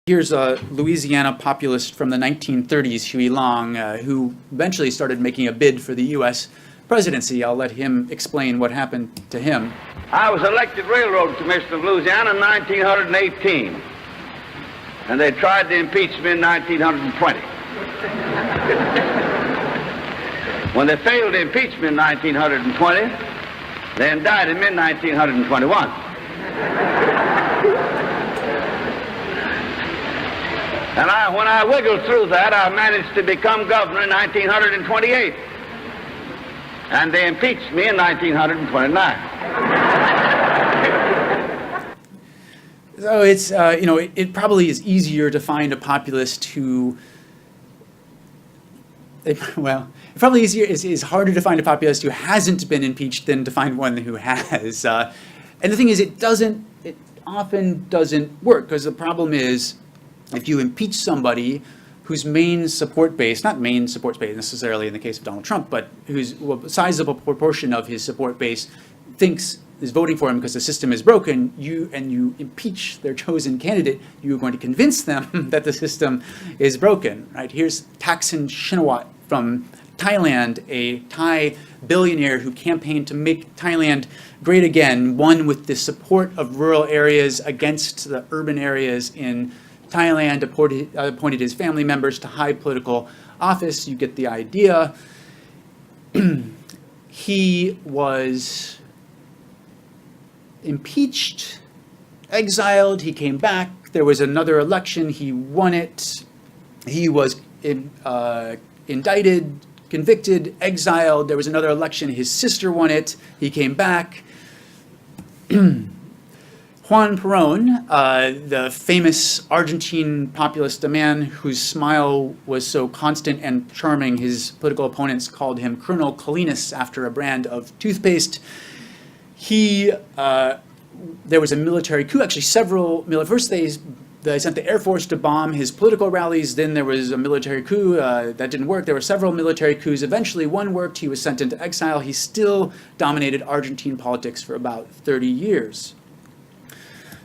Here's a Louisiana populist from the 1930s, Huey Long, who eventually started making a bid for the U.S. presidency. I'll let him explain what happened to him. I was elected railroad commissioner of Louisiana in 1918, and they tried to impeach me in 1920. When they failed to impeach me in 1920, they indicted me in 1921. And when I wiggled through that, I managed to become governor in 1928. And they impeached me in 1929. So it's, it probably is easier to find a populist who, it probably is harder to find a populist who hasn't been impeached than to find one who has. And the thing is, it often doesn't work, because the problem is, if you impeach somebody whose main support base, not main support base necessarily in the case of Donald Trump, but whose sizable proportion of his support base is voting for him because the system is broken, you impeach their chosen candidate, you're going to convince them that the system is broken, right? Here's Thaksin Shinawatra from Thailand, a Thai billionaire who campaigned to make Thailand great again, won with the support of rural areas against the urban areas in Thailand, appointed his family members to high political office. You get the idea. He was impeached, exiled, he came back, there was another election, he won it, he was indicted, convicted, exiled, there was another election, his sister won it, he came back. Juan Perón, the famous Argentine populist, a man whose smile was so constant and charming, his political opponents called him Colonel Colinas after a brand of toothpaste. There was a military coup, actually first they sent the Air Force to bomb his political rallies, then there was a military coup, that didn't work. There were several military coups. Eventually one worked, he was sent into exile. He still dominated Argentine politics for about 30 years.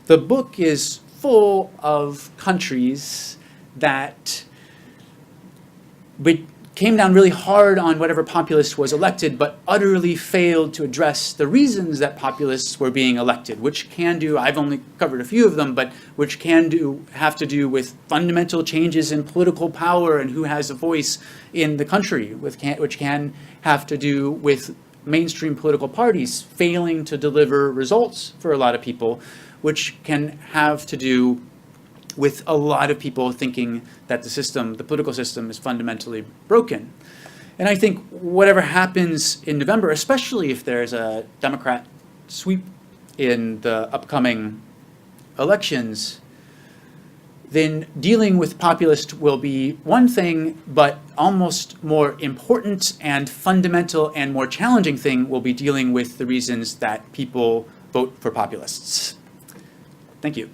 The book is full of countries that came down really hard on whatever populist was elected, but utterly failed to address the reasons that populists were being elected, which I've only covered a few of them, but which have to do with fundamental changes in political power and who has a voice in the country, which can have to do with mainstream political parties failing to deliver results for a lot of people, which can have to do with a lot of people thinking that the political system is fundamentally broken. And I think whatever happens in November, especially if there's a Democrat sweep in the upcoming elections, then dealing with populists will be one thing, but almost more important and fundamental and more challenging thing will be dealing with the reasons that people vote for populists. Thank you.